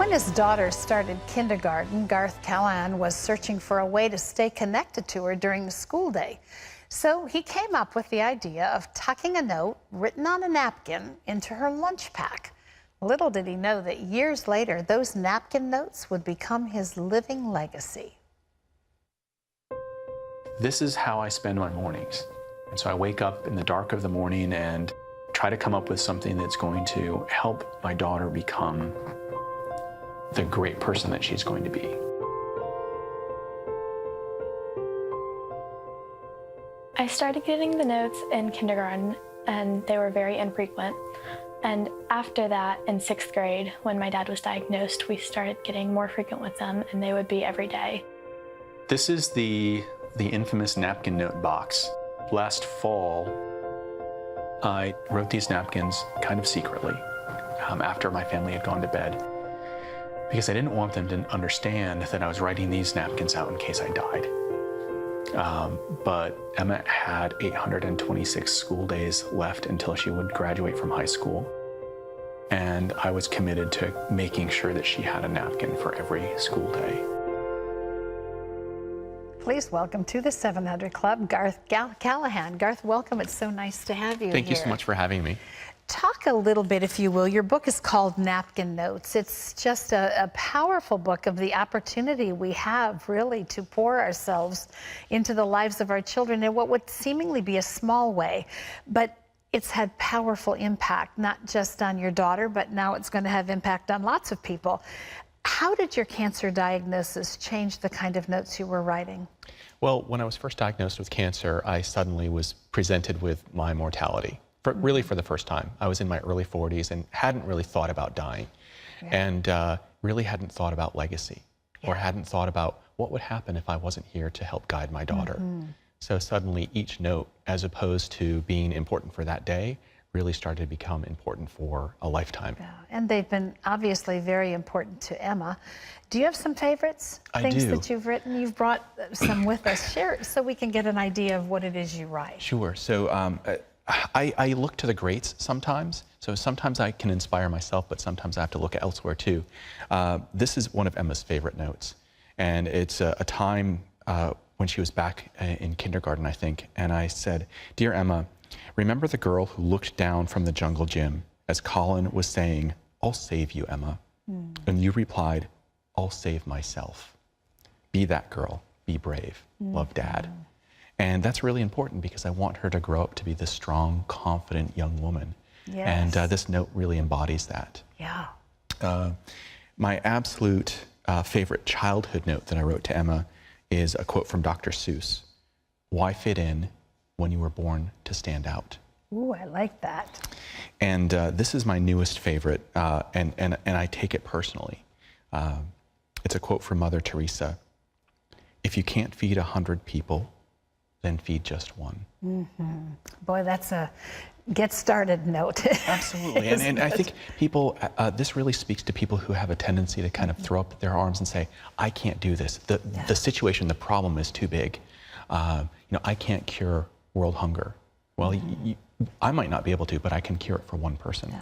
When his daughter started kindergarten, Garth Callaghan was searching for a way to stay connected to her during the school day. So he came up with the idea of tucking a note written on a napkin into her lunch pack. Little did he know that years later, those napkin notes would become his living legacy. This is how I spend my mornings. And so I wake up in the dark of the morning and try to come up with something that's going to help my daughter become the great person that she's going to be. I started getting the notes in kindergarten, and they were very infrequent. And after that, in 6th grade, when my dad was diagnosed, we started getting more frequent with them, and they would be every day. This is the infamous napkin note box. Last fall, I wrote these napkins kind of secretly after my family had gone to bed, because I didn't want them to understand that I was writing these napkins out in case I died. But Emma had 826 school days left until she would graduate from high school. And I was committed to making sure that she had a napkin for every school day. Please welcome to the 700 Club, Garth Callaghan. Garth, welcome. It's so nice to have you Thank here. you so much for having me. Talk a little bit, if you will. Your book is called Napkin Notes. It's just a powerful book of the opportunity we have, really, to pour ourselves into the lives of our children in what would seemingly be a small way. But it's had powerful impact, not just on your daughter, but now it's going to have impact on lots of people. How did your cancer diagnosis change the kind of notes you were writing? Well, when I was first diagnosed with cancer, I suddenly was presented with my mortality. Really for the first time. I was in my early 40s and hadn't really thought about dying, and really hadn't thought about legacy, or hadn't thought about what would happen if I wasn't here to help guide my daughter. So suddenly each note, as opposed to being important for that day, really started to become important for a lifetime. And they've been obviously very important to Emma. Do you have some favorites? I Things do. that you've written? You've brought some with us. Share so we can get an idea of what it is you write. Sure. So I look to the greats sometimes. So sometimes I can inspire myself, but sometimes I have to look elsewhere too. This is one of Emma's favorite notes. And it's a time when she was back in kindergarten, I think. And I said, "Dear Emma, remember the girl who looked down from the jungle gym as Colin was saying, 'I'll save you, Emma.' And you replied, 'I'll save myself. Be that girl, be brave. Love, Dad.'" And that's really important because I want her to grow up to be this strong, confident young woman. And this note really embodies that. My absolute favorite childhood note that I wrote to Emma is a quote from Dr. Seuss. "Why fit in when you were born to stand out?" Ooh, I like that. And this is my newest favorite, and I take it personally. It's a quote from Mother Teresa. "If you can't feed 100 people, then feed just one." Boy, that's a get started note. Absolutely. And I think people, this really speaks to people who have a tendency to kind of throw up their arms and say, "I can't do this. The situation, the problem is too big. I can't cure world hunger." Well, I might not be able to, but I can cure it for one person.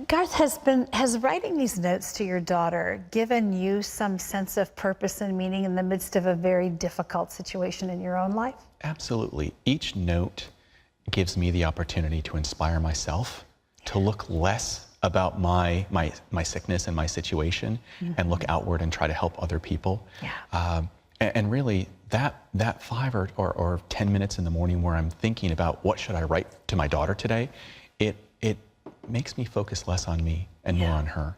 Garth, has writing these notes to your daughter given you some sense of purpose and meaning in the midst of a very difficult situation in your own life? Absolutely. Each note gives me the opportunity to inspire myself, to look less about my sickness and my situation, and look outward and try to help other people. And really, that 5 or 10 minutes in the morning where I'm thinking about what should I write to my daughter today, it makes me focus less on me and more on her.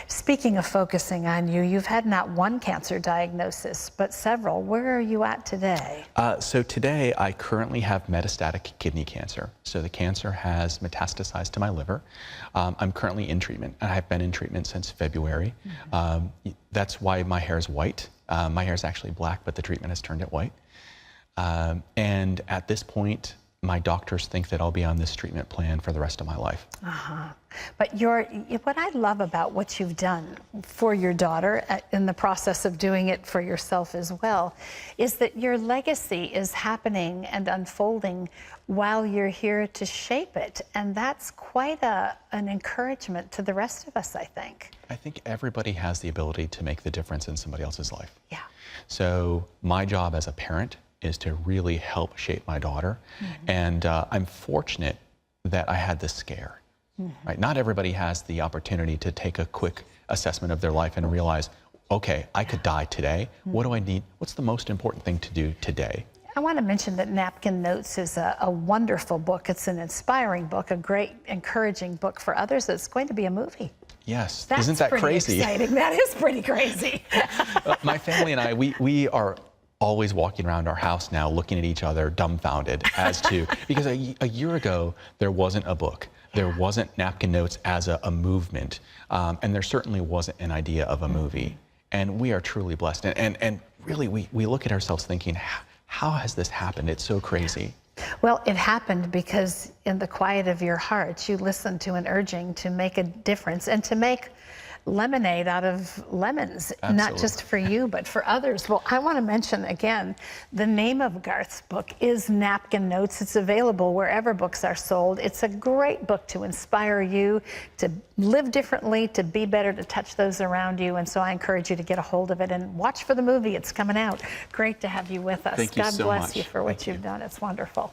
Speaking of focusing on you, you've had not one cancer diagnosis, but several. Where are you at today? So today, I currently have metastatic kidney cancer. So the cancer has metastasized to my liver. I'm currently in treatment. I have been in treatment since February. That's why my hair is white. My hair is actually black, but the treatment has turned it white. And at this point, my doctors think that I'll be on this treatment plan for the rest of my life. But what I love about what you've done for your daughter in the process of doing it for yourself as well is that your legacy is happening and unfolding while you're here to shape it. And that's quite an encouragement to the rest of us, I think. I think everybody has the ability to make the difference in somebody else's life. Yeah. So my job as a parent is to really help shape my daughter. And I'm fortunate that I had this scare. Right? Not everybody has the opportunity to take a quick assessment of their life and realize, okay, I could die today. What do I need? What's the most important thing to do today? I want to mention that Napkin Notes is a wonderful book. It's an inspiring book, a great encouraging book for others. It's going to be a movie. Yes, That's isn't that pretty crazy? Exciting. That is pretty crazy. My family and I, we are always walking around our house now looking at each other dumbfounded as to, because a year ago, there wasn't a book. There wasn't Napkin Notes as a movement, and there certainly wasn't an idea of a movie. And we are truly blessed. And really, we look at ourselves thinking, how has this happened? It's so crazy. Well, it happened because in the quiet of your heart, you listened to an urging to make a difference and to make lemonade out of lemons, not just for you, but for others. Well, I want to mention again, the name of Garth's book is Napkin Notes. It's available wherever books are sold. It's a great book to inspire you to live differently, to be better, to touch those around you. And so I encourage you to get a hold of it and watch for the movie. It's coming out. Great to have you with us. Thank you God so bless much. you for what you've done. It's wonderful.